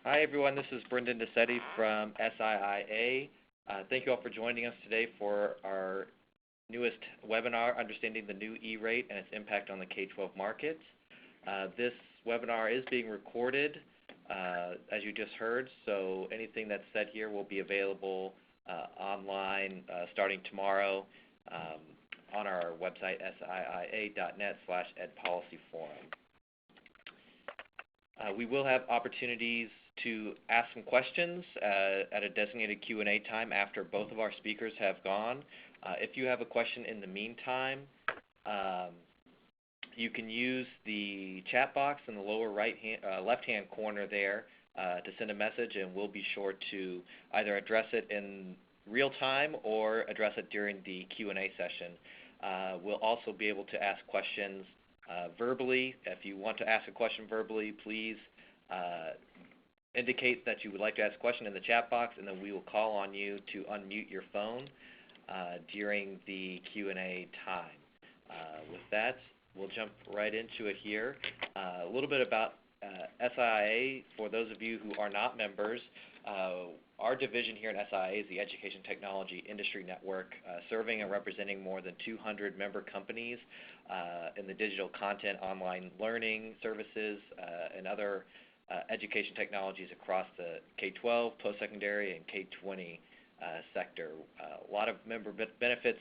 Hi everyone, this is Brendan DeSetti from SIIA. Thank you all for joining us today for our newest webinar, Understanding the New E-Rate and its Impact on the K-12 Market. This webinar is being recorded, as you just heard, so anything that's said here will be available online starting tomorrow on our website, siia.net/edpolicyforum. We will have opportunities to ask some questions at a designated Q&A time after both of our speakers have gone. If you have a question in the meantime, you can use the chat box in the lower left-hand corner there to send a message, and we'll be sure to either address it in real time or address it during the Q&A session. We'll also be able to ask questions verbally. If you want to ask a question verbally, please indicate that you would like to ask a question in the chat box, and then we will call on you to unmute your phone during the Q&A time. With that, we'll jump right into it here. A little bit about SIIA. For those of you who are not members, our division here at SIIA is the Education Technology Industry Network, serving and representing more than 200 member companies in the digital content, online learning services, and other education technologies across the K-12, post-secondary, and K-20 sector. A lot of member benefits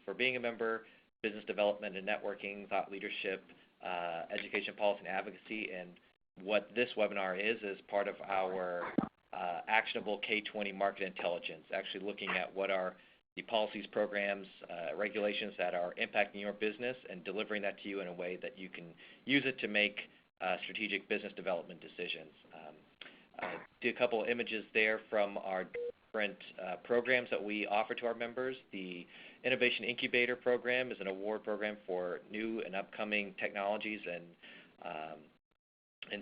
for being a member: business development and networking, thought leadership, education policy and advocacy, and what this webinar is part of our actionable K-20 market intelligence, actually looking at what are the policies, programs, regulations that are impacting your business and delivering that to you in a way that you can use it to make strategic business development decisions. Do a couple of images there from our different programs that we offer to our members. The Innovation Incubator program is an award program for new and upcoming technologies and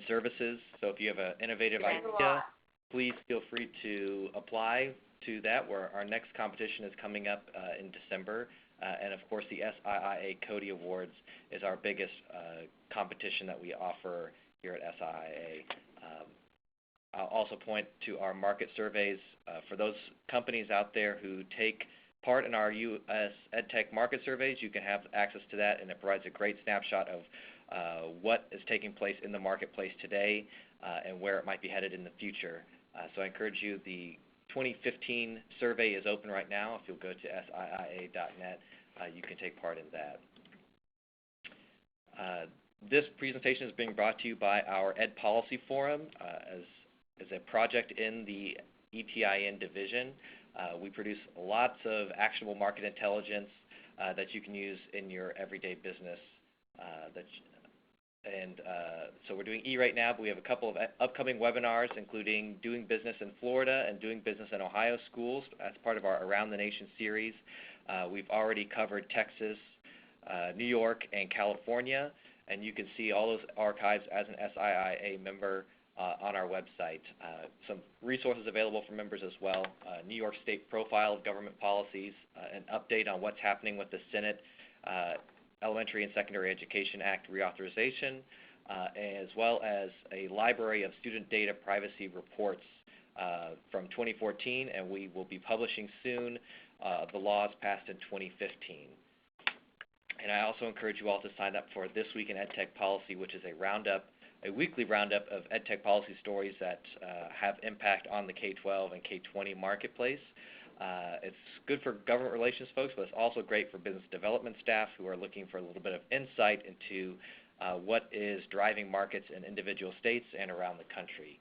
services. So if you have an innovative idea, please feel free to apply to that, where our next competition is coming up in December. And of course, the SIIA Cody Awards is our biggest competition that we offer here at SIIA. I'll also point to our market surveys. For those companies out there who take part in our U.S. EdTech market surveys, you can have access to that, and it provides a great snapshot of what is taking place in the marketplace today and where it might be headed in the future. So I encourage you, the 2015 survey is open right now. If you'll go to siia.net, you can take part in that. This presentation is being brought to you by our Ed Policy Forum as a project in the ETIN division. We produce lots of actionable market intelligence that you can use in your everyday business. So we're doing E-Rate now, but we have a couple of upcoming webinars, including Doing Business in Florida and Doing Business in Ohio Schools as part of our Around the Nation series. We've already covered Texas, New York, and California, and you can see all those archives as an SIIA member on our website. Some resources available for members as well: New York State Profile of Government Policies, an update on what's happening with the Senate Elementary and Secondary Education Act reauthorization, as well as a library of student data privacy reports from 2014, and we will be publishing soon the laws passed in 2015. And I also encourage you all to sign up for This Week in EdTech Policy, which is a weekly roundup of EdTech policy stories that have impact on the K-12 and K-20 marketplace. It's good for government relations folks, but it's also great for business development staff who are looking for a little bit of insight into what is driving markets in individual states and around the country.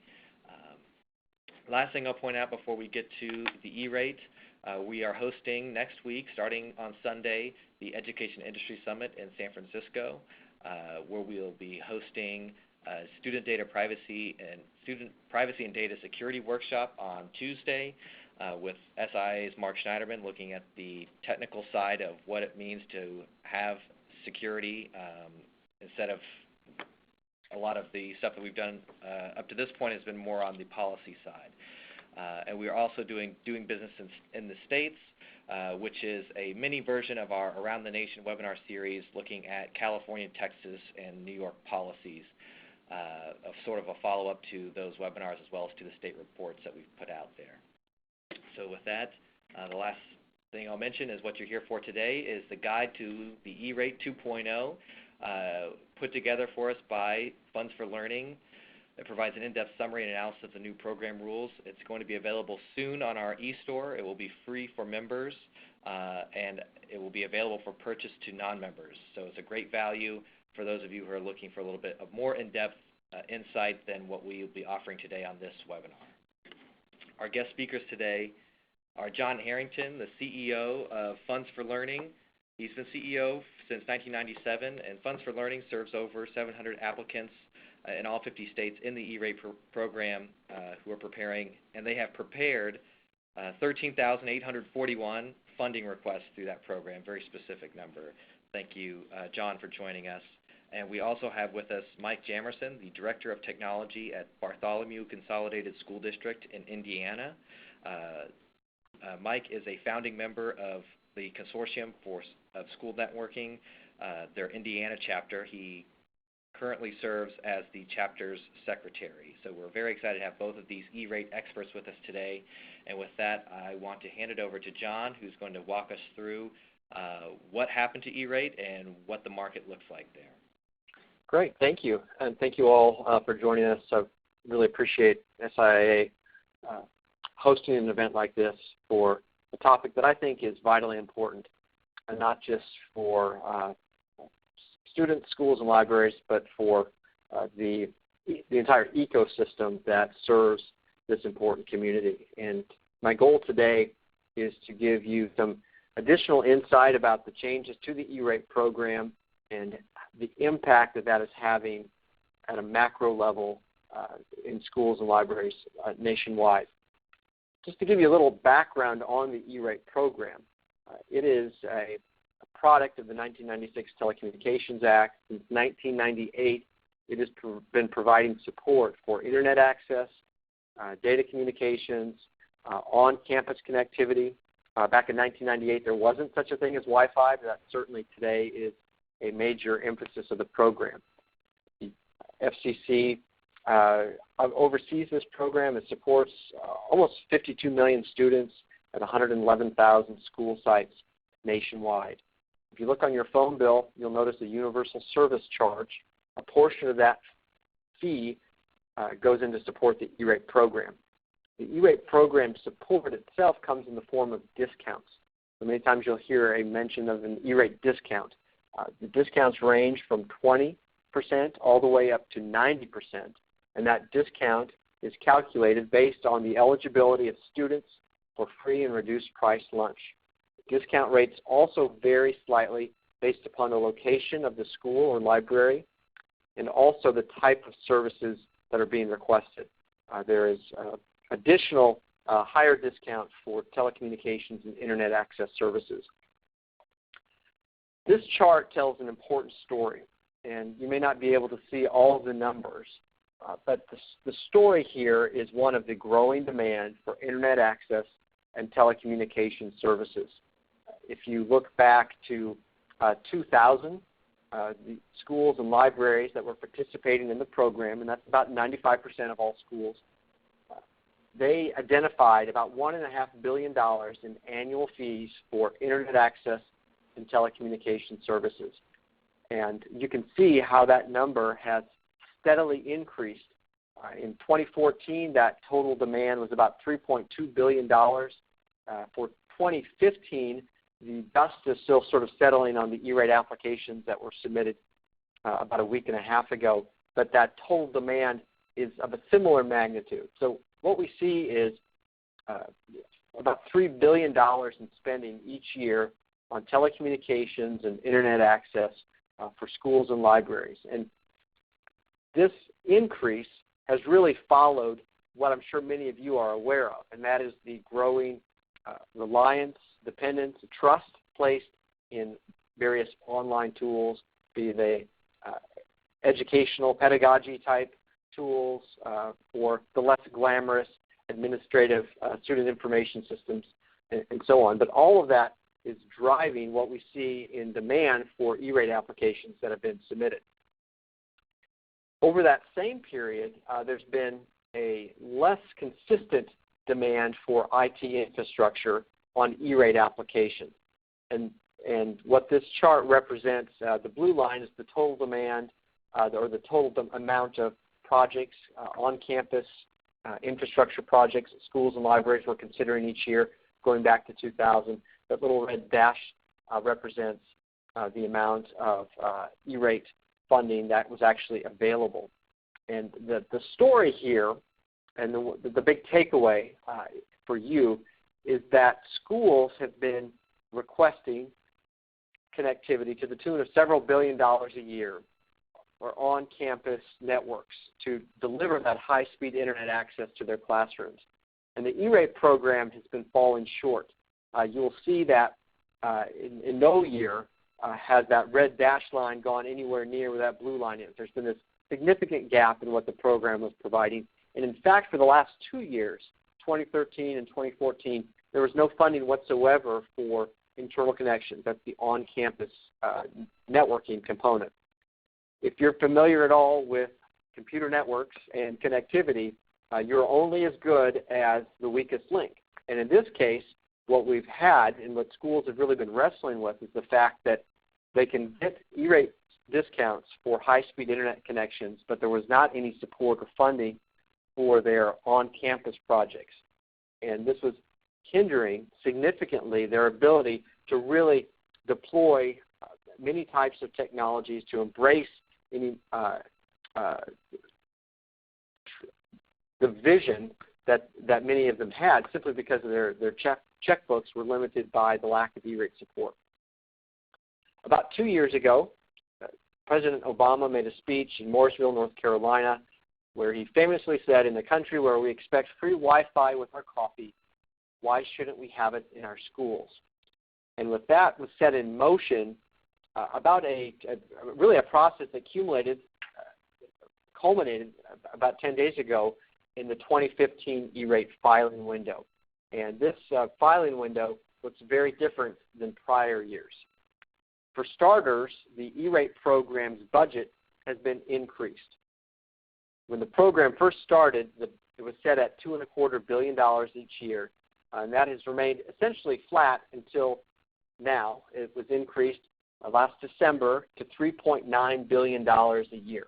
Last thing I'll point out before we get to the E-Rate, we are hosting next week, starting on Sunday, the Education Industry Summit in San Francisco, where we'll be hosting student data privacy and data security workshop on Tuesday with SIIA's Mark Schneiderman, looking at the technical side of what it means to have security instead of a lot of the stuff that we've done up to this point has been more on the policy side. And we are also doing business in the States, which is a mini version of our Around the Nation webinar series looking at California, Texas, and New York policies. of sort of a follow-up to those webinars as well as to the state reports that we've put out there. So with that, the last thing I'll mention is what you're here for today is the guide to the E-Rate 2.0 put together for us by Funds for Learning. It provides an in-depth summary and analysis of the new program rules. It's going to be available soon on our e-store. It will be free for members, and it will be available for purchase to non-members. So it's a great value for those of you who are looking for a little bit of more in-depth insight than what we will be offering today on this webinar. Our guest speakers today are John Harrington, the CEO of Funds for Learning. He's been CEO since 1997, and Funds for Learning serves over 700 applicants in all 50 states in the E-Rate program who are preparing, and they have prepared 13,841 funding requests through that program, very specific number. Thank you, John, for joining us. And we also have with us Mike Jamerson, the Director of Technology at Bartholomew Consolidated School District in Indiana. Mike is a founding member of the Consortium of School Networking, their Indiana chapter. He currently serves as the chapter's secretary. So we're very excited to have both of these E-Rate experts with us today. And with that, I want to hand it over to John, who's going to walk us through what happened to E-Rate and what the market looks like there. Great, thank you. And thank you all for joining us. I really appreciate SIA hosting an event like this for a topic that I think is vitally important, and not just for students, schools, and libraries, but for the entire ecosystem that serves this important community. And my goal today is to give you some additional insight about the changes to the E-Rate program and the impact that is having at a macro level in schools and libraries nationwide. Just to give you a little background on the E-Rate program, it is a product of the 1996 Telecommunications Act. Since 1998, it has been providing support for Internet access, data communications, on-campus connectivity. Back in 1998, there wasn't such a thing as Wi-Fi, but that certainly today is a major emphasis of the program. The FCC oversees this program. It supports almost 52 million students at 111,000 school sites nationwide. If you look on your phone bill, you'll notice a universal service charge. A portion of that fee goes in to support the E-Rate program. The E-Rate program support itself comes in the form of discounts. So many times you'll hear a mention of an E-Rate discount. The discounts range from 20% all the way up to 90%, and that discount is calculated based on the eligibility of students for free and reduced price lunch. Discount rates also vary slightly based upon the location of the school or library and also the type of services that are being requested. There is additional higher discount for telecommunications and Internet access services. This chart tells an important story, and you may not be able to see all of the numbers, but the story here is one of the growing demand for Internet access and telecommunications services. If you look back to 2000, the schools and libraries that were participating in the program, and that's about 95% of all schools, they identified about $1.5 billion in annual fees for Internet access and telecommunication services. And you can see how that number has steadily increased. In 2014, that total demand was about $3.2 billion. For 2015, the dust is still sort of settling on the E-Rate applications that were submitted about a week and a half ago, but that total demand is of a similar magnitude. So what we see is about $3 billion in spending each year on telecommunications and Internet access for schools and libraries. And this increase has really followed what I'm sure many of you are aware of, and that is the growing reliance, dependence, trust placed in various online tools, be they educational pedagogy type tools or the less glamorous administrative student information systems and so on. But all of that is driving what we see in demand for E-Rate applications that have been submitted. Over that same period, there's been a less consistent demand for IT infrastructure on E-rate applications. And what this chart represents, the blue line is the total demand or the total amount of projects on campus, infrastructure projects that schools and libraries were considering each year going back to 2000. That little red dash represents the amount of E-rate funding that was actually available. And the story here and the big takeaway for you is that schools have been requesting connectivity to the tune of several $billion a year or on-campus networks to deliver that high-speed internet access to their classrooms. And the E-rate program has been falling short. You'll see that in no year has that red dashed line gone anywhere near where that blue line is. There's been this significant gap in what the program was providing. And in fact, for the last 2 years, 2013 and 2014, there was no funding whatsoever for internal connections. That's the on-campus networking component. If you're familiar at all with computer networks and connectivity, you're only as good as the weakest link. And in this case, what we've had and what schools have really been wrestling with is the fact that they can get E-rate discounts for high-speed internet connections, but there was not any support or funding for their on-campus projects. And this was hindering significantly their ability to really deploy many types of technologies to embrace any the vision that many of them had, simply because of their checkbooks were limited by the lack of E-rate support. About 2 years ago, President Obama made a speech in Mooresville, North Carolina, where he famously said, "In the country where we expect free Wi-Fi with our coffee, why shouldn't we have it in our schools?" And with that was set in motion, about really a process that culminated about 10 days ago in the 2015 E-rate filing window. And this filing window looks very different than prior years. For starters, the E-rate program's budget has been increased. When the program first started, it was set at $2.25 billion each year, and that has remained essentially flat until now. It was increased last December to $3.9 billion a year.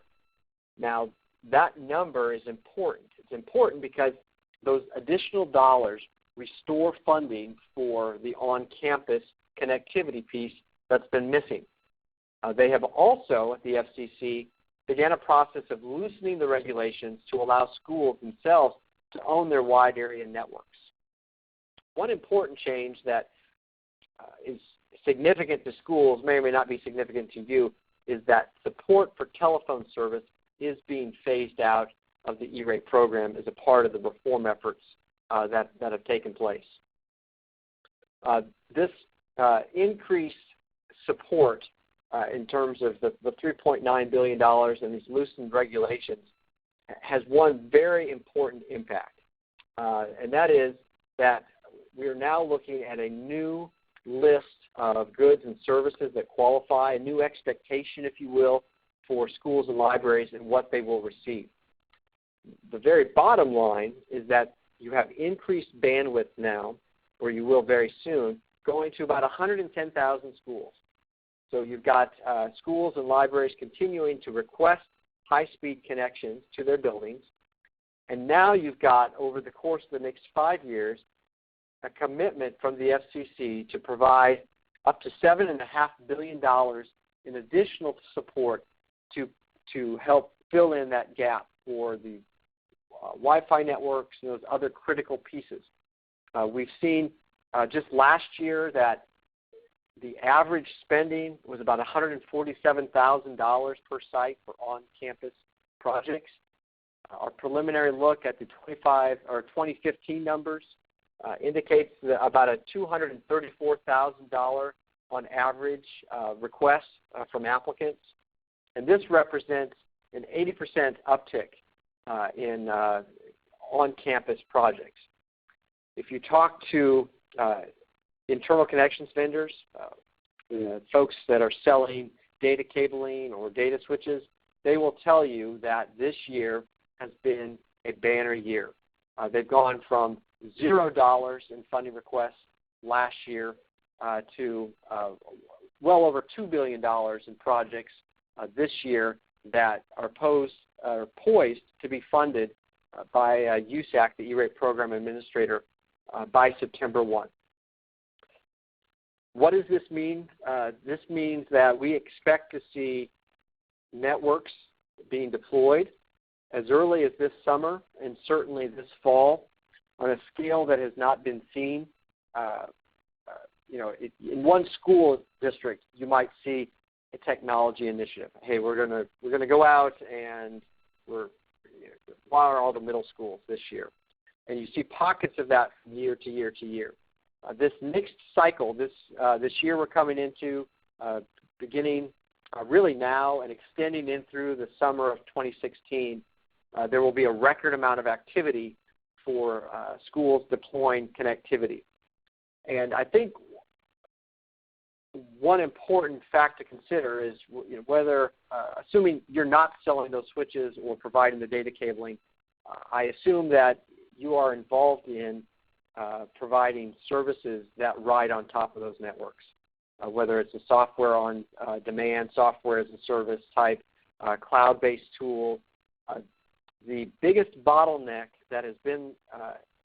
Now, that number is important. It's important because those additional dollars restore funding for the on-campus connectivity piece that's been missing. They have also, at the FCC, began a process of loosening the regulations to allow schools themselves to own their wide area networks. One important change that is significant to schools, may or may not be significant to you, is that support for telephone service is being phased out of the E-rate program as a part of the reform efforts that have taken place. This increased support in terms of the $3.9 billion and these loosened regulations has one very important impact, and that is that we are now looking at a new list of goods and services that qualify, a new expectation, if you will, for schools and libraries and what they will receive. The very bottom line is that you have increased bandwidth now, or you will very soon, going to about 110,000 schools. So you've got schools and libraries continuing to request high-speed connections to their buildings. And now you've got, over the course of the next 5 years, a commitment from the FCC to provide up to $7.5 billion in additional support to help fill in that gap for the Wi-Fi networks and those other critical pieces. We've seen just last year that the average spending was about $147,000 per site for on-campus projects. Our preliminary look at the 2015 numbers indicates that about a $234,000 on average request from applicants. And this represents an 80% uptick in on-campus projects. If you talk to internal connections vendors, folks that are selling data cabling or data switches, they will tell you that this year has been a banner year. They've gone from $0 in funding requests last year to well over $2 billion in projects this year that are poised to be funded by USAC, the E-rate program administrator, by September 1. What does this mean? This means that we expect to see networks being deployed as early as this summer and certainly this fall on a scale that has not been seen. In one school district, you might see a technology initiative. Hey, we're gonna go out and we're wire all the middle schools this year, and you see pockets of that from year to year to year. This next cycle, this year we're coming into, beginning really now and extending in through the summer of 2016, there will be a record amount of activity for schools deploying connectivity. And I think one important fact to consider is whether, assuming you're not selling those switches or providing the data cabling, I assume that you are involved in providing services that ride on top of those networks, whether it's a software on demand, software as a service type, cloud-based tool. The biggest bottleneck that has been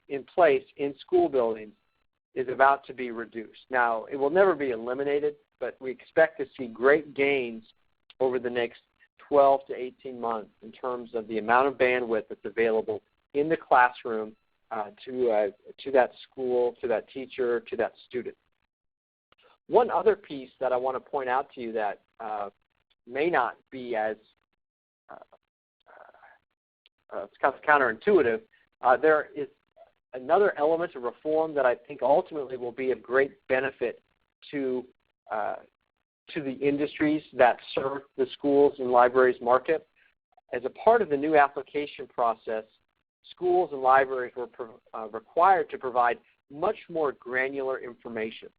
in place in school buildings is about to be reduced. Now, it will never be eliminated, but we expect to see great gains over the next 12 to 18 months in terms of the amount of bandwidth that's available in the classroom to that school, to that teacher, to that student. One other piece that I want to point out to you that may not be as it's kind of counterintuitive, there is another element of reform that I think ultimately will be of great benefit to the industries that serve the schools and libraries market. As a part of the new application process, schools and libraries were required to provide much more granular information.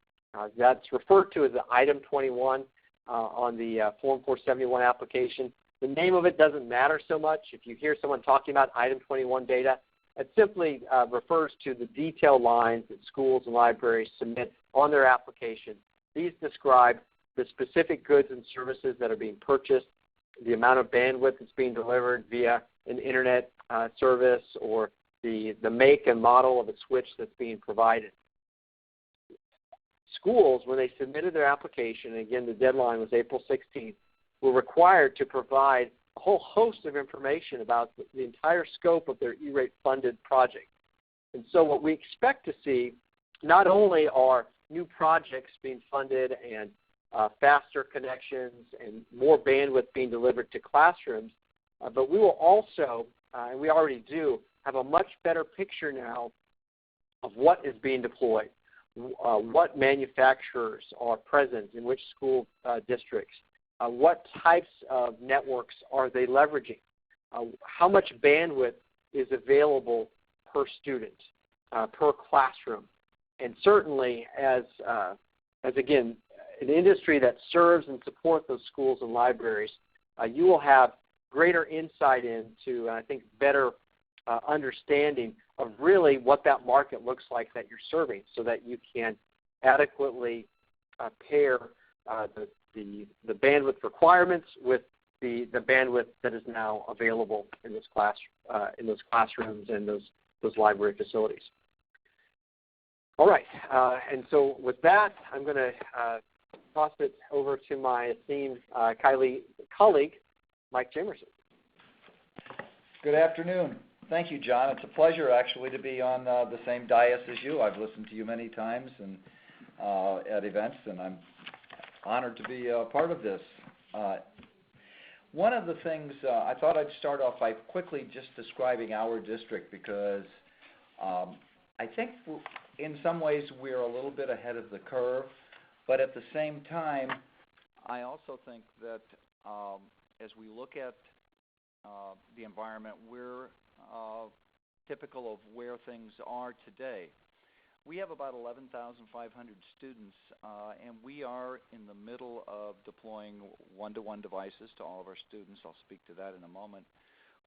That's referred to as the Item 21 on the Form 471 application. The name of it doesn't matter so much. If you hear someone talking about Item 21 data, it simply refers to the detailed lines that schools and libraries submit on their application. These describe the specific goods and services that are being purchased, the amount of bandwidth that's being delivered via an internet service, or the make and model of a switch that's being provided. Schools, when they submitted their application, and again the deadline was April 16th, were required to provide a whole host of information about the entire scope of their E-rate funded project. And so what we expect to see not only are new projects being funded and faster connections and more bandwidth being delivered to classrooms, but we will also, and we already do, have a much better picture now of what is being deployed, what manufacturers are present in which school districts, what types of networks are they leveraging, how much bandwidth is available per student, per classroom. And certainly as again, an industry that serves and supports those schools and libraries, you will have greater insight into, I think, better understanding of really what that market looks like that you're serving, so that you can adequately pair the bandwidth requirements with the bandwidth that is now available in those classrooms and those library facilities. All right, and so with that, I'm going to toss it over to my esteemed colleague, Mike Jamerson. Good afternoon. Thank you, John. It's a pleasure, actually, to be on the same dais as you. I've listened to you many times and at events, and I'm honored to be a part of this. One of the things, I thought I'd start off by quickly just describing our district, because I think in some ways we're a little bit ahead of the curve, but at the same time, I also think that as we look at the environment, we're typical of where things are today. We have about 11,500 students, and we are in the middle of deploying one-to-one devices to all of our students. I'll speak to that in a moment.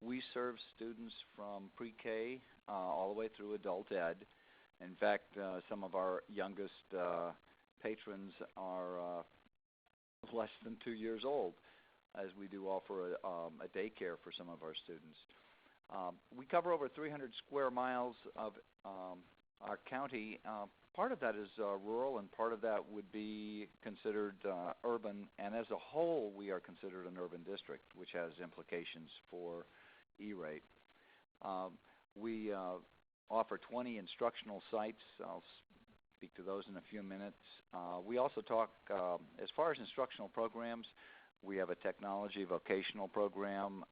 We serve students from pre-K all the way through adult ed. In fact, some of our youngest patrons are less than 2 years old, as we do offer a daycare for some of our students. We cover over 300 square miles of our county. Part of that is rural, and part of that would be considered urban. And as a whole, we are considered an urban district, which has implications for E-rate. We offer 20 instructional sites. I'll speak to those in a few minutes. We also talk, as far as instructional programs, we have a technology vocational program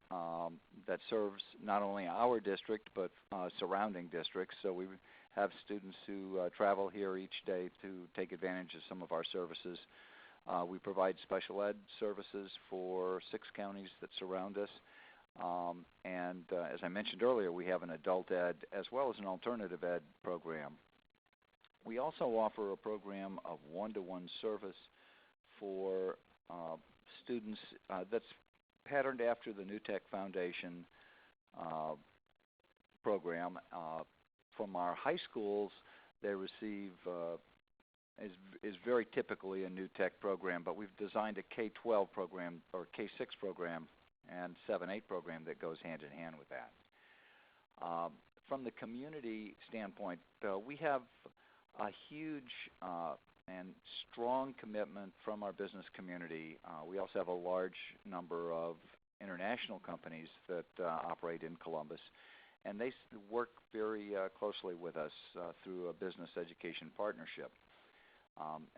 that serves not only our district but surrounding districts. So we have students who travel here each day to take advantage of some of our services. We provide special ed services for 6 counties that surround us. And as I mentioned earlier, we have an adult ed as well as an alternative ed program. We also offer a program of one-to-one service for students that's patterned after the New Tech Foundation program. From our high schools, they receive is very typically a New Tech program, but we've designed a K-12 program or K-6 program and 7-8 program that goes hand in hand with that. From the community standpoint, we have a huge and strong commitment from our business community. We also have a large number of international companies that operate in Columbus, and they work very closely with us through a business education partnership.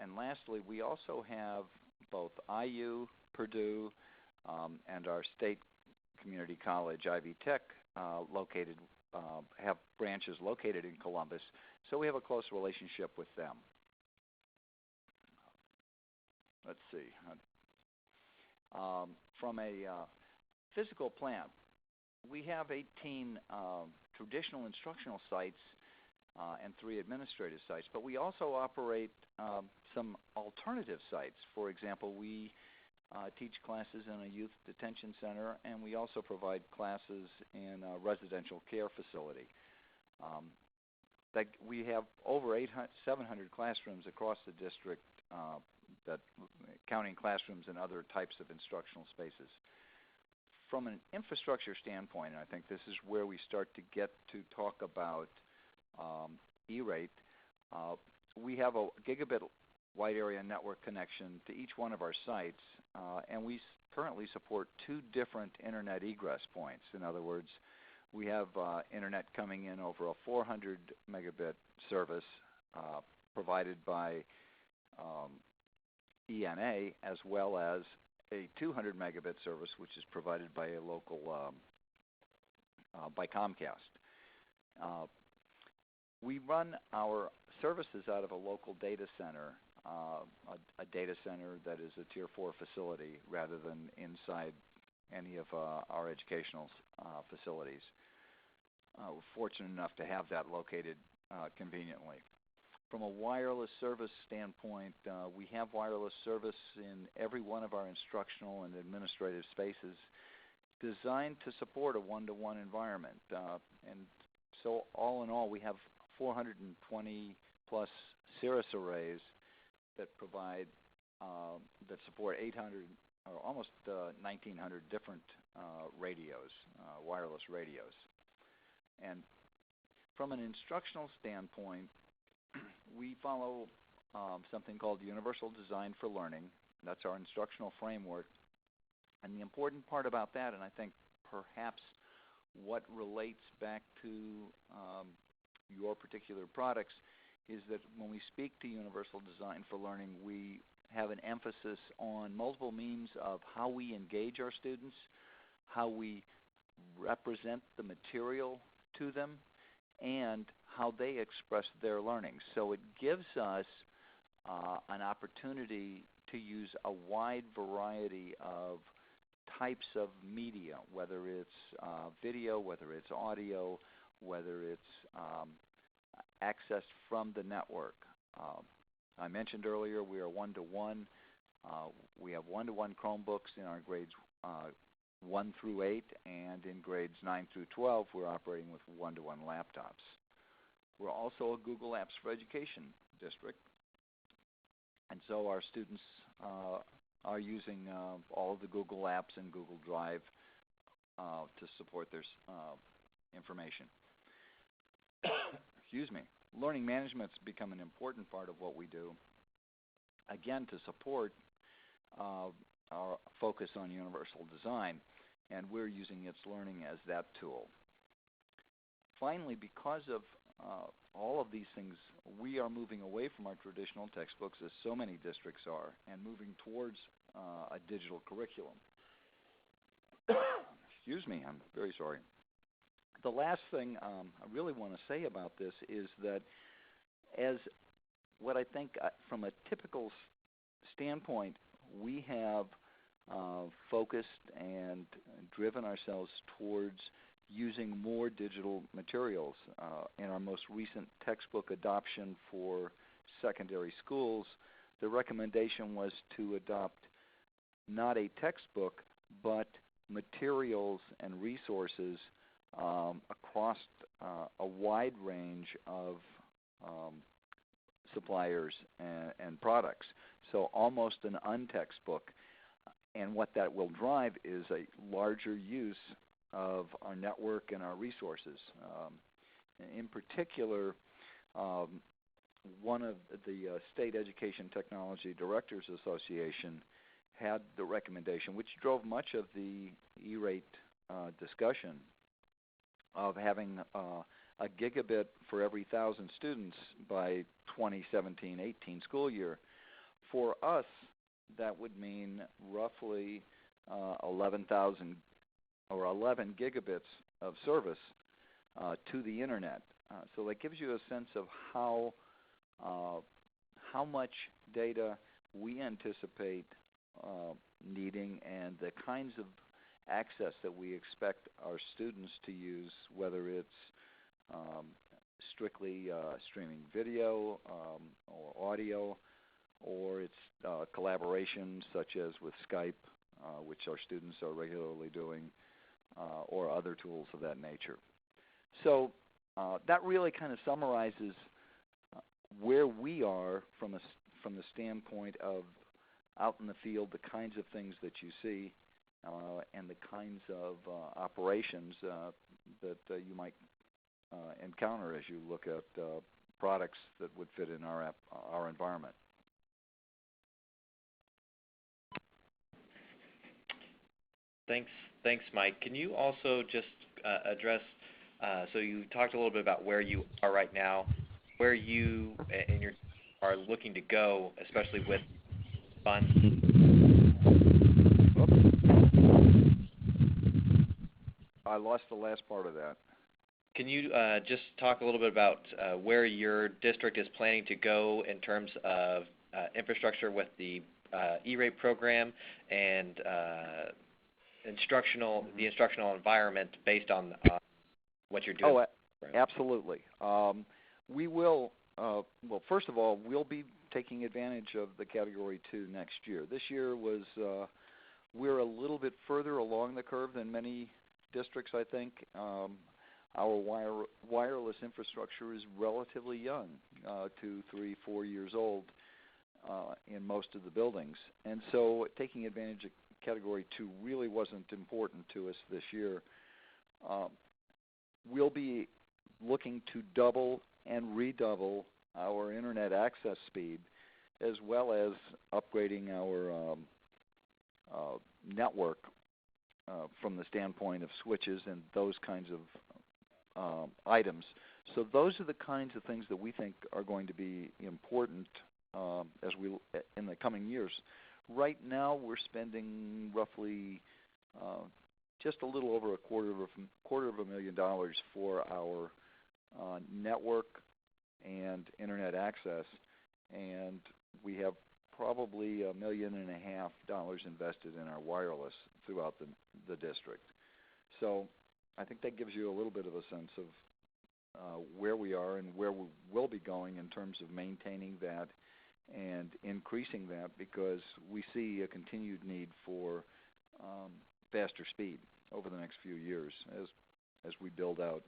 And lastly, we also have both IU, Purdue, and our state community college, Ivy Tech, have branches located in Columbus, so we have a close relationship with them. Let's see. From a physical plant, we have 18 traditional instructional sites and 3 administrative sites, but we also operate some alternative sites. For example, we teach classes in a youth detention center, and we also provide classes in a residential care facility. We have over 700 classrooms across the district, counting classrooms and other types of instructional spaces. From an infrastructure standpoint, and I think this is where we start to get to talk about E-rate, we have a gigabit wide area network connection to each one of our sites, and we currently support 2 different internet egress points. In other words, we have internet coming in over a 400 megabit service provided by ENA, as well as a 200 megabit service, which is provided by a local by Comcast. We run our services out of a local data center, a data center that is a Tier 4 facility rather than inside any of our educational facilities. We're fortunate enough to have that located conveniently. From a wireless service standpoint, we have wireless service in every one of our instructional and administrative spaces designed to support a one-to-one environment. And so all in all, we have 420 plus Cirrus arrays that provide, that support 800 or almost 1,900 different radios, wireless radios. And from an instructional standpoint, we follow something called Universal Design for Learning. That's our instructional framework. And the important part about that, and I think perhaps what relates back to your particular products, is that when we speak to Universal Design for Learning, we have an emphasis on multiple means of how we engage our students, how we represent the material to them, and how they express their learning. So it gives us an opportunity to use a wide variety of types of media, whether it's video, whether it's audio, whether it's accessed from the network. I mentioned earlier we are one-to-one. We have one-to-one Chromebooks in our grades 1 through 8, and in grades 9 through 12, we're operating with one-to-one laptops. We're also a Google Apps for Education district, and so our students are using all of the Google Apps and Google Drive to support their information. Excuse me. Learning management's become an important part of what we do, again, to support our focus on universal design, and we're using its learning as that tool. Finally, because of all of these things, we are moving away from our traditional textbooks, as so many districts are, and moving towards a digital curriculum. Excuse me, I'm very sorry. The last thing I really want to say about this is that as what I think from a typical standpoint, we have focused and driven ourselves towards using more digital materials. In our most recent textbook adoption for secondary schools, the recommendation was to adopt not a textbook, but materials and resources across a wide range of suppliers and products. So almost an untextbook. And what that will drive is a larger use of our network and our resources. In particular, one of the State Education Technology Directors Association had the recommendation, which drove much of the E-rate discussion, of having a gigabit for every 1,000 students by 2017-18 school year. For us, that would mean roughly 11,000 or 11 gigabits of service to the internet. So that gives you a sense of how much data we anticipate needing and the kinds of access that we expect our students to use, whether it's strictly streaming video or audio, or it's collaboration such as with Skype, which our students are regularly doing, or other tools of that nature. So that really kind of summarizes where we are from the standpoint of out in the field, the kinds of things that you see, and the kinds of operations that you might encounter as you look at products that would fit in our environment. Thanks, Mike. Can you also just address, so you talked a little bit about where you are right now, where you and your are looking to go, especially with funds? I lost the last part of that. Can you just talk a little bit about where your district is planning to go in terms of infrastructure with the E-rate program and the instructional environment based on what you're doing? Oh, absolutely. We will, well, first of all, we'll be taking advantage of the Category 2 next year. This year was, we're a little bit further along the curve than many districts, I think. Our wireless infrastructure is relatively young, 2, 3, 4 years old in most of the buildings. And so taking advantage of Category 2 really wasn't important to us this year. We'll be looking to double and redouble our internet access speed, as well as upgrading our network from the standpoint of switches and those kinds of items. So those are the kinds of things that we think are going to be important as we in the coming years. Right now, we're spending roughly just a little over $250,000 for our network and internet access, and we have probably $1.5 million invested in our wireless throughout the district. So I think that gives you a little bit of a sense of where we are and where we will be going in terms of maintaining that and increasing that, because we see a continued need for faster speed over the next few years as we build out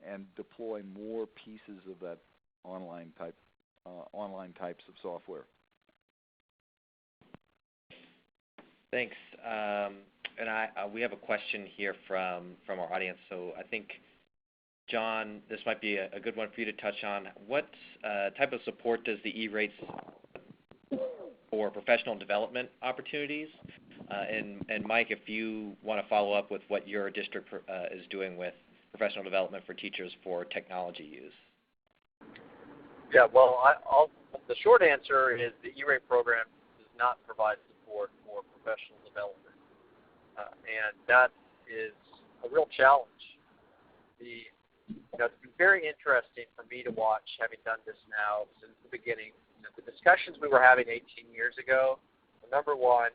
and deploy more pieces of that online types of software. Thanks. And we have a question here from our audience. So I think, John, this might be a good one for you to touch on. What type of support does the E-Rates for professional development opportunities? And Mike, if you want to follow up with what your district is doing with professional development for teachers for technology use. Yeah, well, the short answer is the E-Rate program does not provide support for professional development, and that is a real challenge. It's been very interesting for me to watch, having done this now since the beginning. The discussions we were having 18 years ago were, number one,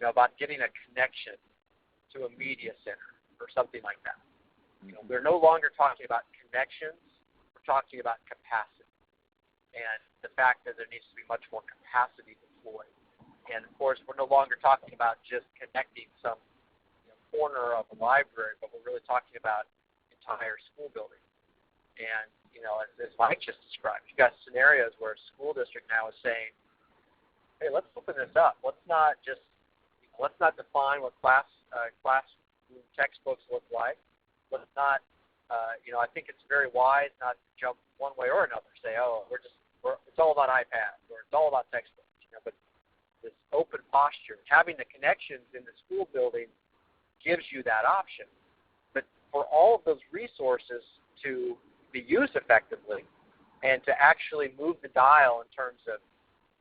about getting a connection to a media center or something like that. We're no longer talking about connections. We're talking about capacity, and the fact that there needs to be much more capacity deployed. And of course, we're no longer talking about just connecting some corner of a library, but we're really talking about entire school buildings. And as Mike just described, you've got scenarios where a school district now is saying, "Hey, let's open this up. Let's not define what classroom textbooks look like. Let's not, I think it's very wise not to jump one way or another. Say, oh, it's all about iPads or it's all about textbooks. But this open posture, having the connections in the school building, gives you that option. But for all of those resources to be used effectively and to actually move the dial in terms of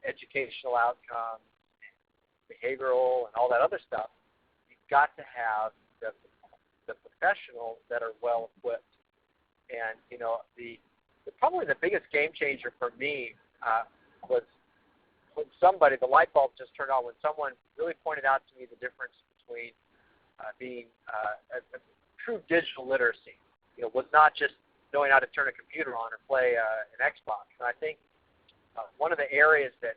educational outcomes, behavioral, and all that other stuff, you've got to have the professionals that are well equipped. And probably the biggest game changer for me was when the light bulb just turned on, when someone really pointed out to me the difference between being a true digital literacy. Was not just knowing how to turn a computer on or play an Xbox. And I think one of the areas that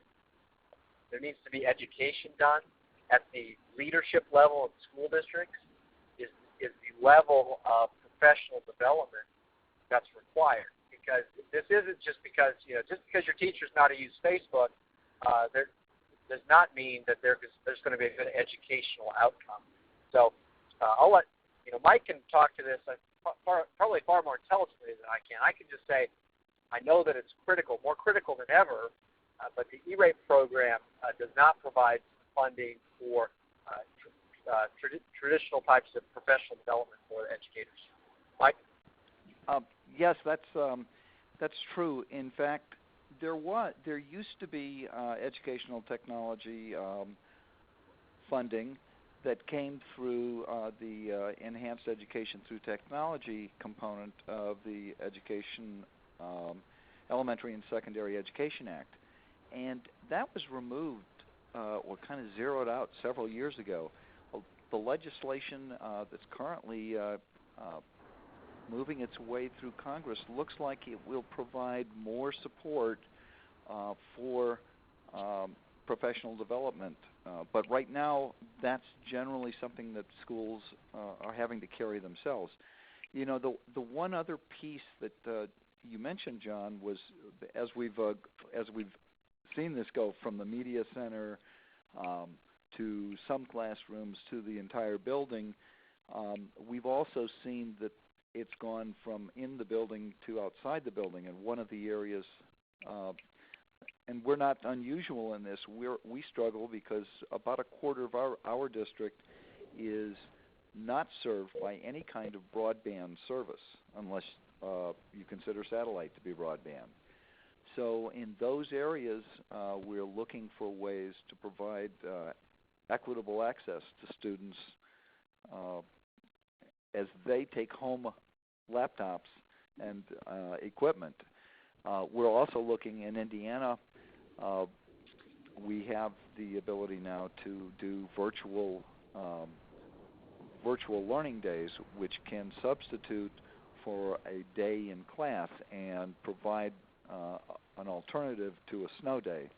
there needs to be education done at the leadership level of school districts is the level of professional development that's required. Because this isn't just because your teachers know how to use Facebook, does not mean that there's going to be a good educational outcome. So I'll let Mike can talk to this probably far more intelligently than I can. I can just say I know that it's critical, more critical than ever, but the E-Rate program does not provide funding for traditional types of professional development for educators. Mike? Yes, that's true. In fact, there used to be educational technology funding that came through the Enhanced Education Through Technology component of the Elementary and Secondary Education Act, and that was removed or kind of zeroed out several years ago. The legislation that's currently moving its way through Congress looks like it will provide more support for professional development. But right now, that's generally something that schools are having to carry themselves. The one other piece that you mentioned, John, was as we've seen this go from the media center to some classrooms to the entire building, we've also seen that it's gone from in the building to outside the building. And one of the areas, and we're not unusual in this, we struggle because about a quarter of our district is not served by any kind of broadband service unless you consider satellite to be broadband. So in those areas, we're looking for ways to provide equitable access to students as they take home laptops and equipment. We're also looking in Indiana. We have the ability now to do virtual learning days, which can substitute for a day in class and provide an alternative to a snow day,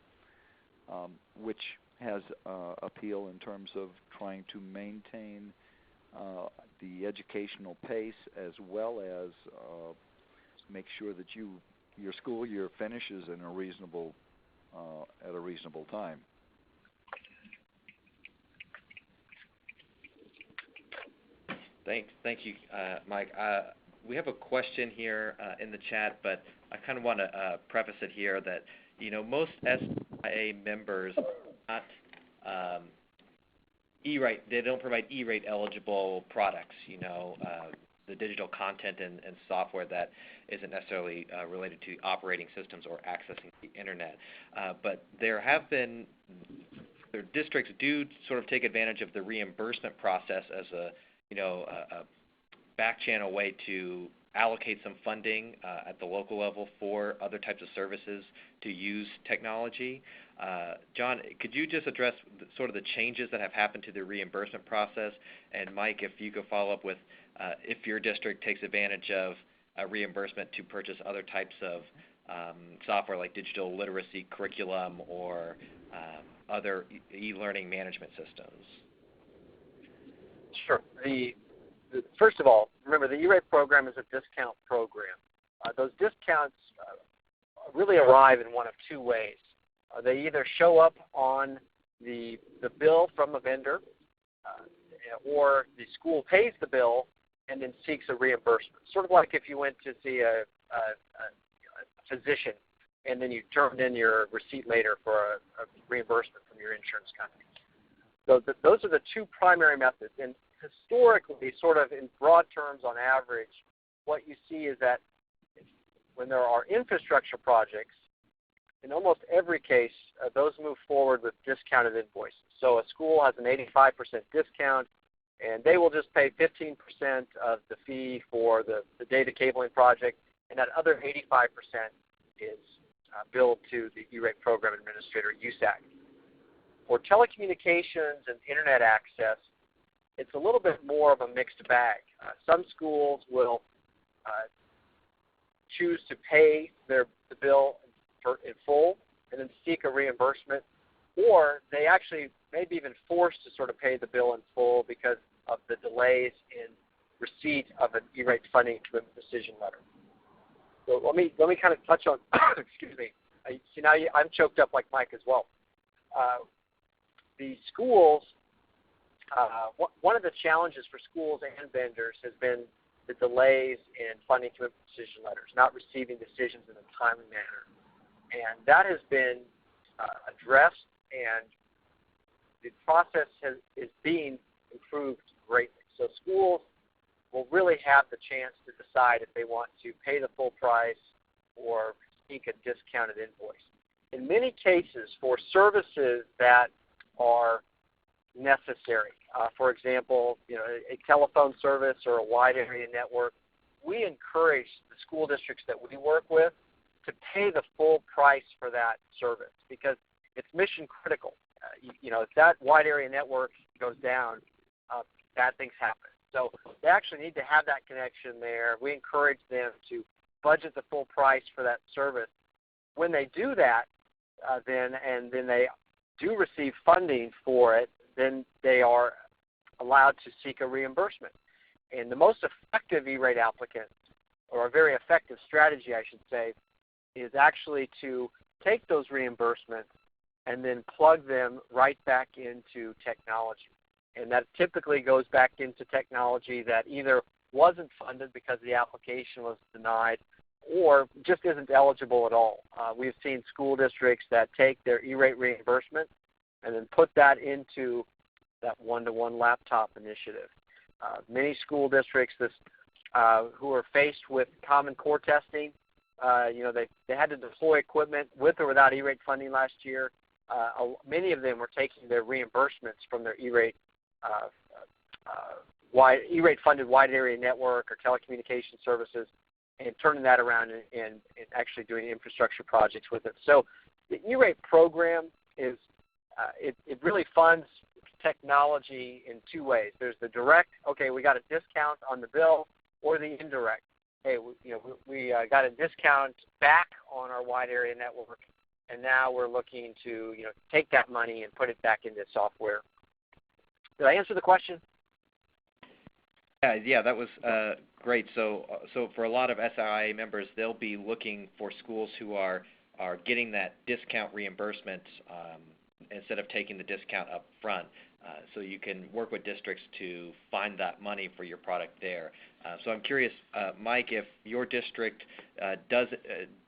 which has appeal in terms of trying to maintain the educational pace as well as make sure that your school year finishes in a reasonable at a reasonable time. Thank you, Mike. We have a question here in the chat, but I kind of want to preface it here that most SIA members are not E-rate. They don't provide E-rate eligible products. The digital content and software that isn't necessarily related to operating systems or accessing the internet. But their districts do sort of take advantage of the reimbursement process as a back channel way to allocate some funding at the local level for other types of services to use technology. John, could you just address sort of the changes that have happened to the reimbursement process? And Mike, if you could follow up with if your district takes advantage of reimbursement to purchase other types of software like digital literacy curriculum or other e-learning management systems. Sure. First of all, remember the E-rate program is a discount program. Those discounts really arrive in one of two ways. They either show up on the bill from a vendor, or the school pays the bill and then seeks a reimbursement. Sort of like if you went to see a physician and then you turned in your receipt later for a reimbursement from your insurance company. So those are the two primary methods. And historically, sort of in broad terms on average, what you see is that when there are infrastructure projects, in almost every case, those move forward with discounted invoices. So a school has an 85% discount, and they will just pay 15% of the fee for the data cabling project, and that other 85% is billed to the E-rate program administrator, USAC. For telecommunications and internet access, it's a little bit more of a mixed bag. Some schools will choose to pay the bill in full and then seek a reimbursement, or they actually may be even forced to sort of pay the bill in full because of the delays in receipt of an E-rate funding commitment decision letter. So let me kind of touch on. Excuse me. See, now I'm choked up like Mike as well. The schools. One of the challenges for schools and vendors has been the delays in funding commitment decision letters, not receiving decisions in a timely manner. And that has been addressed, and the process is being improved greatly. So schools will really have the chance to decide if they want to pay the full price or seek a discounted invoice. In many cases, for services that are necessary, for example, a telephone service or a wide area network, we encourage the school districts that we work with to pay the full price for that service because it's mission critical. If that wide area network goes down, bad things happen. So they actually need to have that connection there. We encourage them to budget the full price for that service. When they do that, then they do receive funding for it, then they are allowed to seek a reimbursement. And the most effective E-rate applicant, or a very effective strategy, I should say, is actually to take those reimbursements and then plug them right back into technology. And that typically goes back into technology that either wasn't funded because the application was denied or just isn't eligible at all. We've seen school districts that take their E-rate reimbursement and then put that into that one-to-one laptop initiative. Many school districts who are faced with Common Core testing, they had to deploy equipment with or without E-rate funding last year. Many of them were taking their reimbursements from their E-rate funded wide area network or telecommunication services and turning that around and actually doing infrastructure projects with it. So the E-rate program is it really funds technology in two ways. There's the direct, okay, we got a discount on the bill, or the indirect. hey, we got a discount back on our wide area network, and now we're looking to take that money and put it back into software. Did I answer the question? Yeah, that was great. So for a lot of SIA members, they'll be looking for schools who are getting that discount reimbursement instead of taking the discount up front. So you can work with districts to find that money for your product there. So I'm curious, Mike, if your district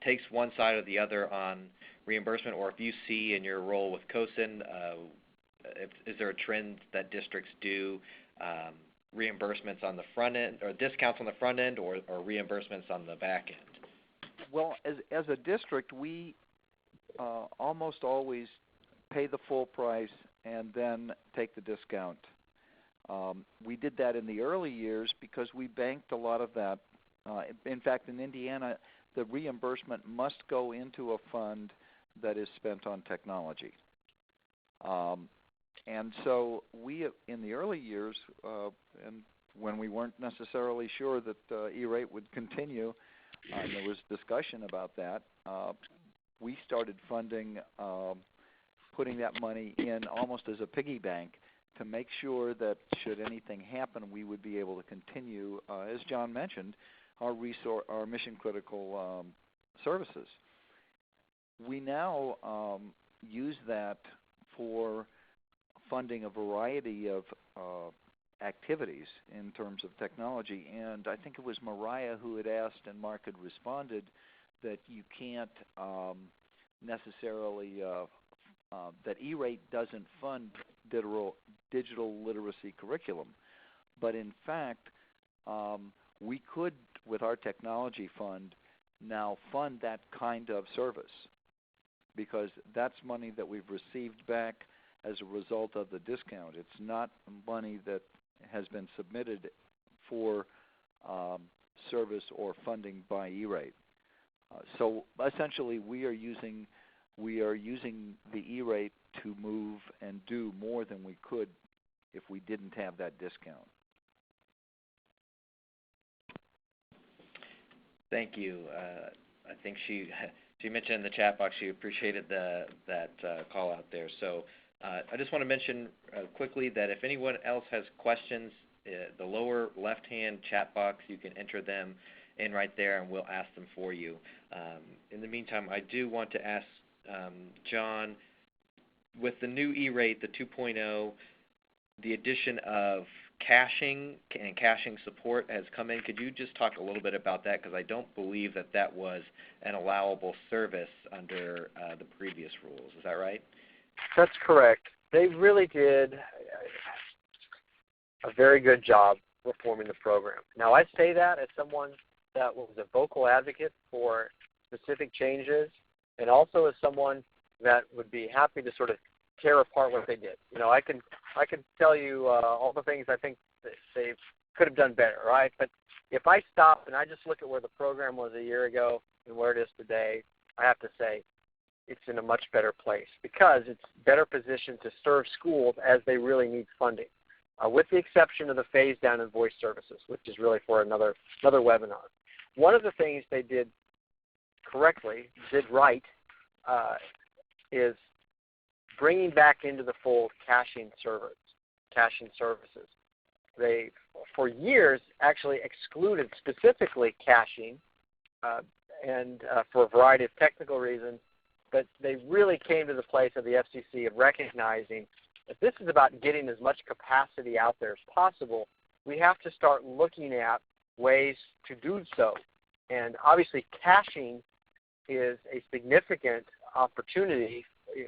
takes one side or the other on reimbursement, or if you see in your role with COSIN, is there a trend that districts do reimbursements on the front end, or discounts on the front end, or reimbursements on the back end? Well, as a district, we almost always pay the full price and then take the discount. We did that in the early years because we banked a lot of that. In fact, in Indiana, the reimbursement must go into a fund that is spent on technology. And so we, in the early years, and when we weren't necessarily sure that E-rate would continue, and there was discussion about that, we started funding, putting that money in almost as a piggy bank to make sure that should anything happen, we would be able to continue, as John mentioned, our mission-critical services. We now use that for funding a variety of activities in terms of technology, and I think it was Mariah who had asked and Mark had responded that you can't necessarily, that E-rate doesn't fund digital literacy curriculum, but in fact we could, with our technology fund, now fund that kind of service, because that's money that we've received back as a result of the discount. It's not money that has been submitted for service or funding by E-rate. So essentially, we are using the E-rate to move and do more than we could if we didn't have that discount. Thank you. I think she mentioned in the chat box she appreciated that call out there. So I just want to mention quickly that if anyone else has questions, the lower left-hand chat box, you can enter them in right there, and we'll ask them for you. In the meantime, I do want to ask John, with the new E-rate, the 2.0, the addition of caching and caching support has come in. Could you just talk a little bit about that? Because I don't believe that was an allowable service under the previous rules. Is that right? That's correct. They really did a very good job reforming the program. Now, I say that as someone that was a vocal advocate for specific changes, and also as someone that would be happy to sort of tear apart what they did. I can tell you all the things I think that they could have done better, right? But if I stop and I just look at where the program was a year ago and where it is today, I have to say it's in a much better place because it's better positioned to serve schools as they really need funding, with the exception of the phase down in voice services, which is really for another webinar. One of the things they did right, is bringing back into the fold caching services. They, for years, actually excluded specifically caching, and for a variety of technical reasons, but they really came to the place of the FCC of recognizing that this is about getting as much capacity out there as possible. We have to start looking at ways to do so. And obviously caching is a significant opportunity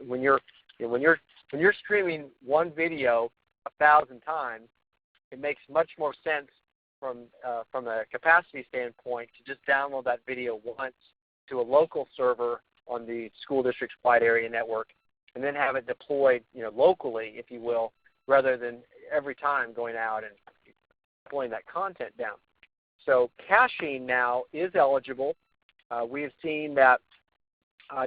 when you're streaming one video 1,000 times. It makes much more sense from a capacity standpoint to just download that video once to a local server on the school district's wide area network, and then have it deployed, locally, if you will, rather than every time going out and pulling that content down. So caching now is eligible. We have seen that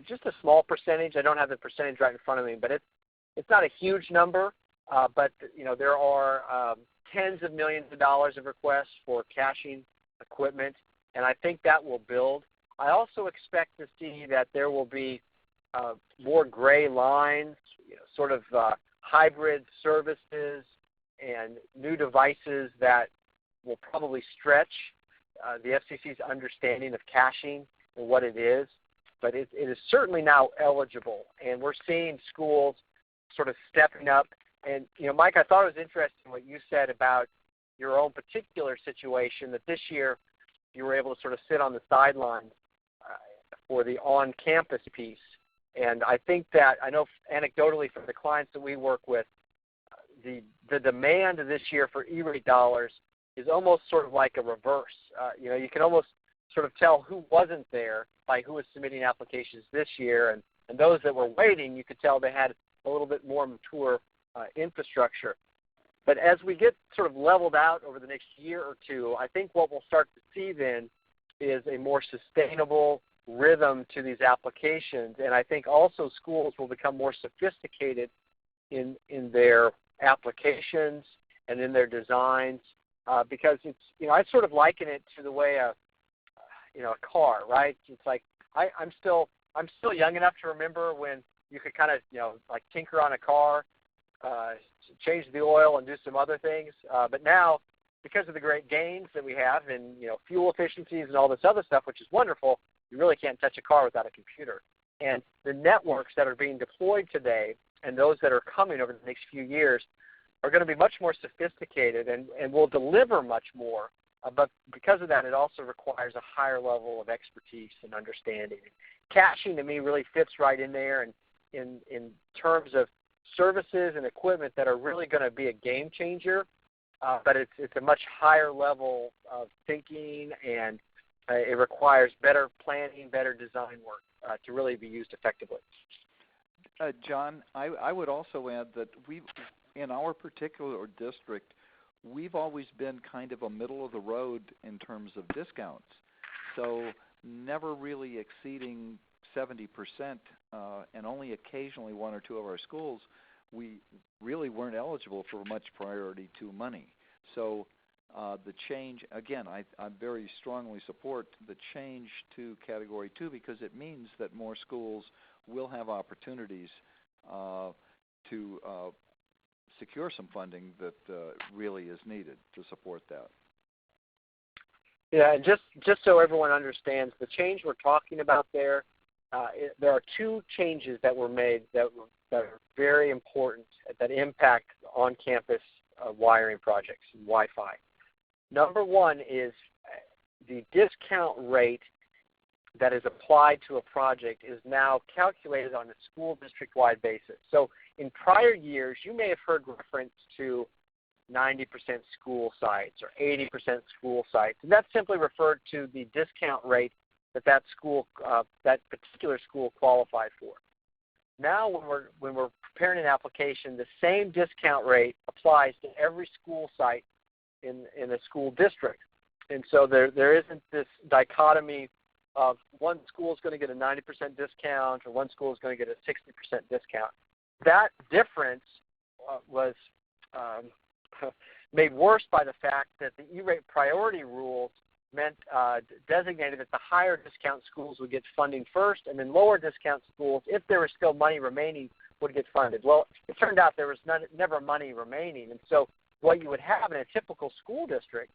just a small percentage. I don't have the percentage right in front of me, but it's not a huge number. But there are tens of millions of dollars of requests for caching equipment, and I think that will build. I also expect to see that there will be more gray lines, sort of hybrid services and new devices that will probably stretch the FCC's understanding of caching and what it is. But it is certainly now eligible, and we're seeing schools sort of stepping up. And, Mike, I thought it was interesting what you said about your own particular situation, that this year you were able to sort of sit on the sidelines for the on-campus piece. And I think that, I know anecdotally from the clients that we work with, the demand this year for E-rate dollars is almost sort of like a reverse. You can almost sort of tell who wasn't there by who was submitting applications this year, and those that were waiting, you could tell they had a little bit more mature infrastructure. But as we get sort of leveled out over the next year or two, I think what we'll start to see then is a more sustainable rhythm to these applications, and I think also schools will become more sophisticated in their applications and in their designs, because it's, I sort of liken it to the way a car, right? It's like I'm still young enough to remember when you could kind of like tinker on a car, change the oil and do some other things, but now, because of the great gains that we have in fuel efficiencies and all this other stuff, which is wonderful, you really can't touch a car without a computer. And the networks that are being deployed today and those that are coming over the next few years are going to be much more sophisticated and will deliver much more. But because of that, it also requires a higher level of expertise and understanding. Caching, to me, really fits right in there, and in terms of services and equipment that are really going to be a game changer. But it's a much higher level of thinking, and it requires better planning, better design work to really be used effectively. John, I would also add that in our particular district, we've always been kind of a middle of the road in terms of discounts. So never really exceeding 70%, and only occasionally one or two of our schools, we really weren't eligible for much priority 2 money. So the change, again, I very strongly support the change to Category 2 because it means that more schools will have opportunities to secure some funding that really is needed to support that. Yeah, and just so everyone understands, the change we're talking about there are 2 changes that were made that are very important, that impact on-campus wiring projects and Wi-Fi. Number 1 is the discount rate that is applied to a project is now calculated on a school district-wide basis. So in prior years, you may have heard reference to 90% school sites or 80% school sites, and that simply referred to the discount rate that particular school qualified for. Now, when we're preparing an application, the same discount rate applies to every school site in a school district, and so there isn't this dichotomy of one school is going to get a 90% discount or one school is going to get a 60% discount. That difference was made worse by the fact that the E-rate priority rules designated that the higher discount schools would get funding first, and then lower discount schools, if there was still money remaining, would get funded. Well, it turned out there was never money remaining, and so what you would have in a typical school district,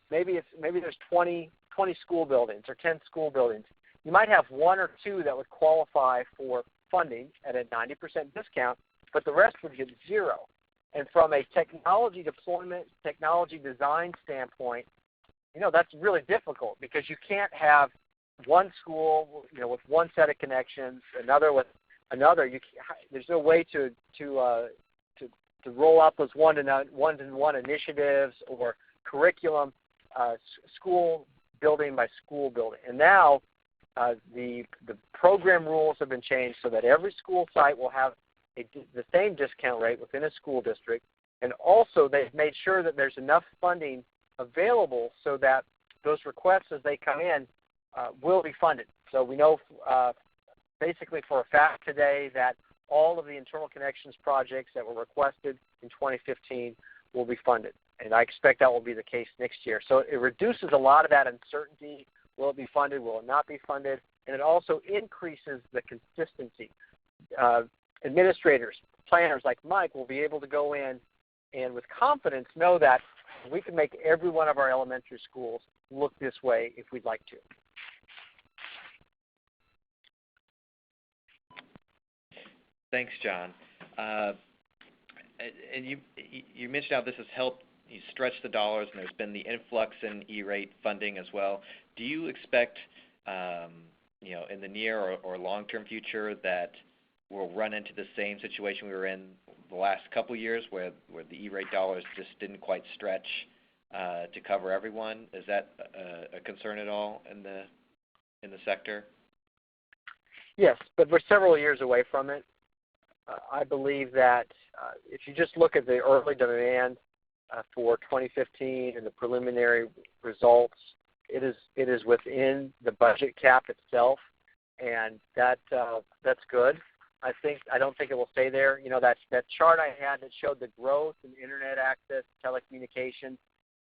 maybe there's 20 school buildings or 10 school buildings. You might have 1 or 2 that would qualify for funding at a 90% discount, but the rest would get 0. And from a technology deployment, technology design standpoint, that's really difficult because you can't have one school, with one set of connections, another with another. There's no way to roll out those one-to-one initiatives or curriculum, school building by school building. And now the program rules have been changed so that every school site will have the same discount rate within a school district, and also they've made sure that there's enough funding available so that those requests as they come in will be funded. So we know basically for a fact today that all of the internal connections projects that were requested in 2015 will be funded. And I expect that will be the case next year. So it reduces a lot of that uncertainty. Will it be funded? Will it not be funded? And it also increases the consistency. Administrators, planners like Mike will be able to go in and with confidence know that we can make every one of our elementary schools look this way if we'd like to. Thanks, John. And you mentioned how this has helped you stretch the dollars, and there's been the influx in E-rate funding as well. Do you expect, in the near or long-term future that we'll run into the same situation we were in the last couple years where the E-rate dollars just didn't quite stretch to cover everyone? Is that a concern at all in the sector? Yes, but we're several years away from it. I believe that if you just look at the early demand for 2015 and the preliminary results, it is within the budget cap itself, and that's good. I don't think it will stay there. You know, that chart I had that showed the growth in internet access, telecommunications,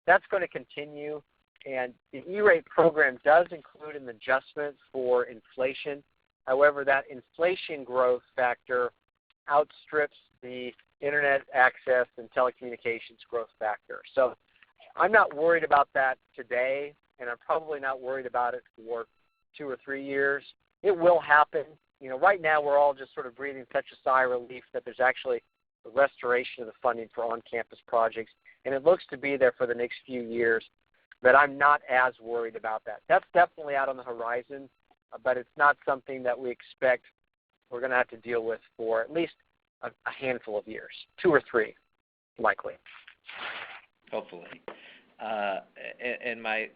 that's going to continue. And the E-rate program does include an adjustment for inflation. However, that inflation growth factor outstrips the internet access and telecommunications growth factor. So I'm not worried about that today, and I'm probably not worried about it for 2 or 3 years. It will happen. You know, right now we're all just sort of breathing such a sigh of relief that there's actually a restoration of the funding for on-campus projects, and it looks to be there for the next few years. But I'm not as worried about that. That's definitely out on the horizon, but it's not something that we expect we're going to have to deal with for at least a handful of years, 2 or 3, likely. Hopefully. And my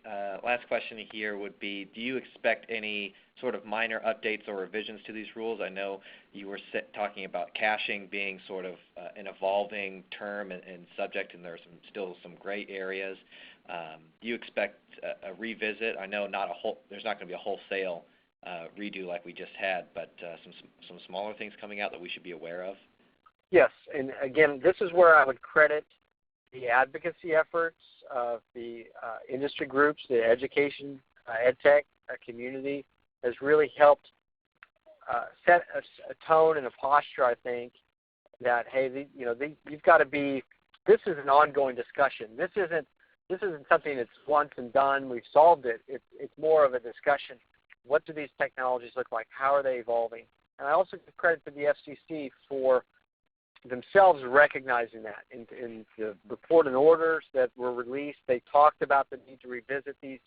last question here would be, do you expect any sort of minor updates or revisions to these rules? I know you were talking about caching being sort of an evolving term and subject, and there's still some gray areas. Do you expect a revisit? I know there's not going to be a wholesale redo like we just had, but some smaller things coming out that we should be aware of? Yes, and again, this is where I would credit the advocacy efforts of the industry groups, the education, ed tech community has really helped set a tone and a posture, I think, that, hey, you've got to be, this is an ongoing discussion. This isn't something that's once and done, we've solved it. It's more of a discussion. What do these technologies look like? How are they evolving? And I also give credit to the FCC for themselves recognizing that. In the report and orders that were released, they talked about the need to revisit these.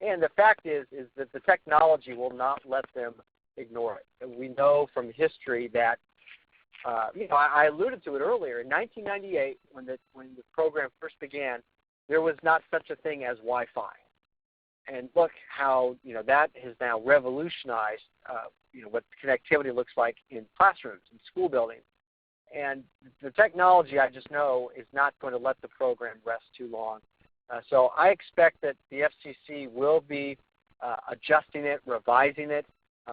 And the fact is that the technology will not let them ignore it. And we know from history that, I alluded to it earlier. In 1998, when the program first began, there was not such a thing as Wi-Fi. And look how, that has now revolutionized, what connectivity looks like in classrooms and school buildings. And the technology, I just know, is not going to let the program rest too long. So I expect that the FCC will be adjusting it, revising it.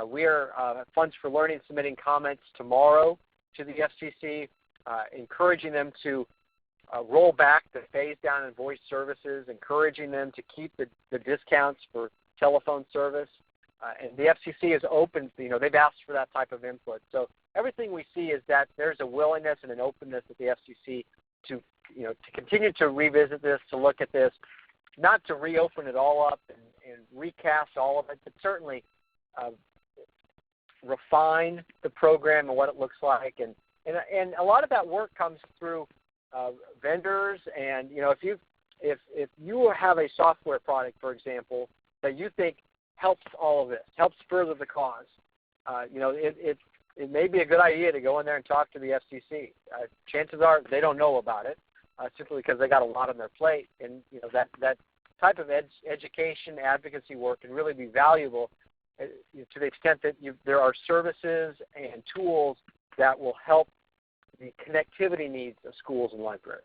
We are, Funds for Learning, submitting comments tomorrow to the FCC, encouraging them to roll back the phase down in voice services, encouraging them to keep the discounts for telephone service. And the FCC is open, they've asked for that type of input. So everything we see is that there's a willingness and an openness at the FCC to continue to revisit this, to look at this, not to reopen it all up and recast all of it, but certainly refine the program and what it looks like. And a lot of that work comes through vendors. And if you have a software product, for example, that you think helps all of this, helps further the cause, it may be a good idea to go in there and talk to the FCC. Chances are they don't know about it, simply because they got a lot on their plate. And that type of education advocacy work can really be valuable to the extent that there are services and tools that will help the connectivity needs of schools and libraries.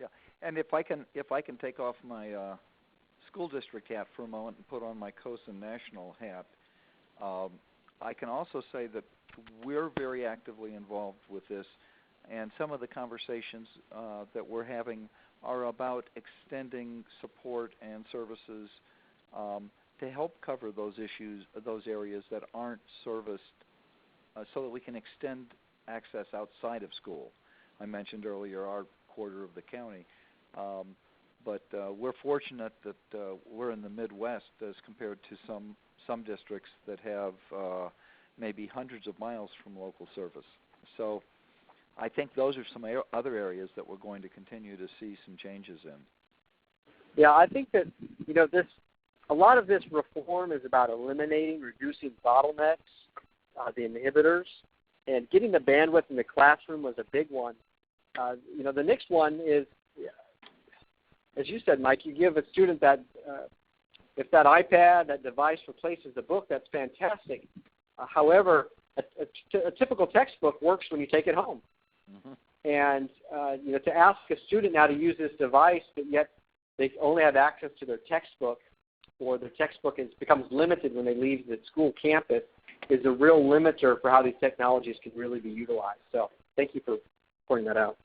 Yeah, and if I can take off my school district hat for a moment and put on my COSA national hat, I can also say that we're very actively involved with this, and some of the conversations that we're having are about extending support and services to help cover those issues, those areas that aren't serviced, so that we can extend access outside of school. I mentioned earlier our quarter of the county, but we're fortunate that we're in the Midwest as compared to some districts that have maybe hundreds of miles from local service. So I think those are some other areas that we're going to continue to see some changes in. Yeah, I think that, a lot of this reform is about eliminating, reducing bottlenecks, the inhibitors, and getting the bandwidth in the classroom was a big one. The next one is, as you said, Mike, you give a student that, if that iPad, that device replaces the book, that's fantastic. However, a typical textbook works when you take it home. Mm-hmm. And, to ask a student now to use this device, but yet they only have access to their textbook, or their textbook becomes limited when they leave the school campus, is a real limiter for how these technologies can really be utilized. So thank you for pointing that out.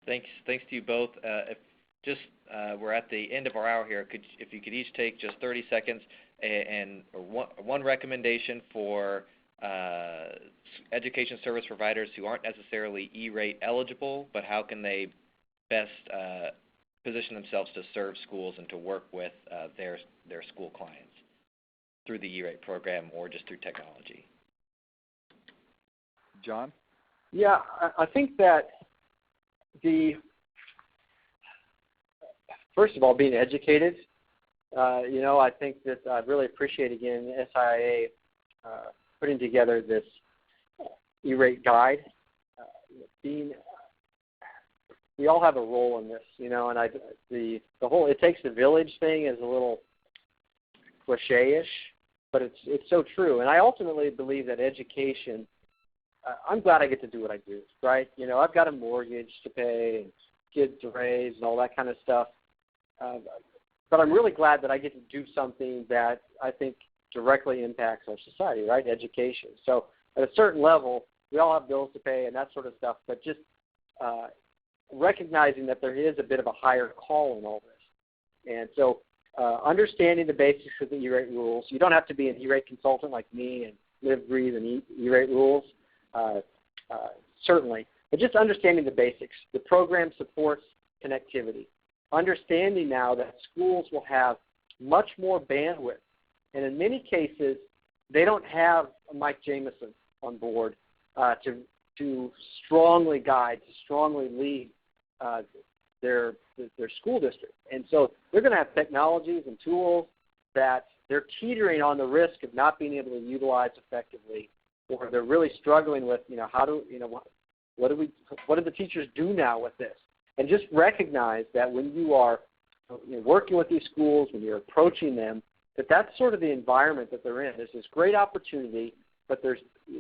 Thanks to you both. We're at the end of our hour here. If you could each take just 30 seconds and one recommendation for education service providers who aren't necessarily E-rate eligible, but how can they best position themselves to serve schools and to work with their school clients through the E-rate program or just through technology? John? Yeah, I think that first of all, being educated, I think that I really appreciate, again, SIA putting together this E-rate guide. We all have a role in this, and the whole "it takes a village" thing is a little cliche-ish, but it's so true. And I ultimately believe that education, I'm glad I get to do what I do, right? I've got a mortgage to pay and kids to raise and all that kind of stuff. But I'm really glad that I get to do something that I think directly impacts our society, right? Education. So at a certain level, we all have bills to pay and that sort of stuff, but just recognizing that there is a bit of a higher call in all this. And so understanding the basics of the E-rate rules. You don't have to be an E-rate consultant like me and live, breathe, and E-rate rules, certainly. But just understanding the basics. The program supports connectivity. Understanding now that schools will have much more bandwidth. And in many cases, they don't have Mike Jameson on board to strongly guide, to strongly lead their school district. And so they're going to have technologies and tools that they're teetering on the risk of not being able to utilize effectively, or they're really struggling with, what do the teachers do now with this? And just recognize that when you are working with these schools, when you're approaching them, that's sort of the environment that they're in. There's this great opportunity, but there's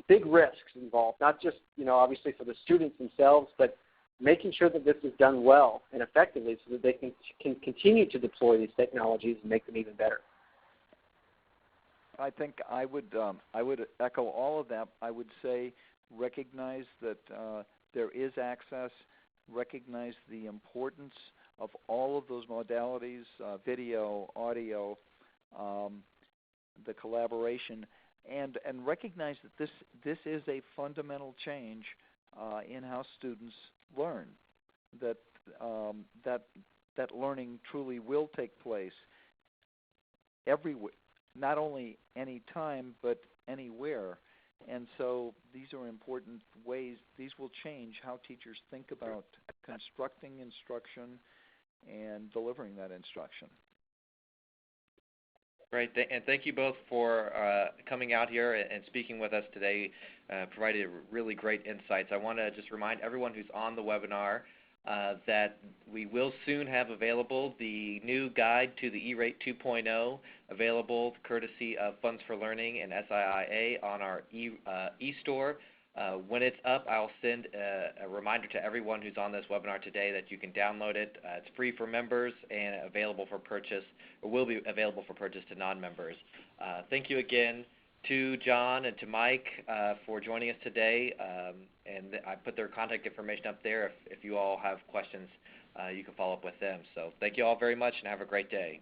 big risks involved, not just, obviously for the students themselves, but making sure that this is done well and effectively so that they can continue to deploy these technologies and make them even better. I think I would echo all of that. I would say recognize that there is access, recognize the importance of all of those modalities, video, audio, the collaboration, and recognize that this is a fundamental change in how students learn, that learning truly will take place everywhere, not only any time but anywhere. And so these are important ways. These will change how teachers think about constructing instruction and delivering that instruction. Great, and thank you both for coming out here and speaking with us today, provided really great insights. I want to just remind everyone who's on the webinar that we will soon have available the new guide to the E-Rate 2.0, available courtesy of Funds for Learning and SIIA on our e-store. When it's up, I'll send a reminder to everyone who's on this webinar today that you can download it. It's free for members and available for purchase, or will be available for purchase to non-members. Thank you again. to John and to Mike for joining us today, and I put their contact information up there. If you all have questions, you can follow up with them. So thank you all very much, and have a great day.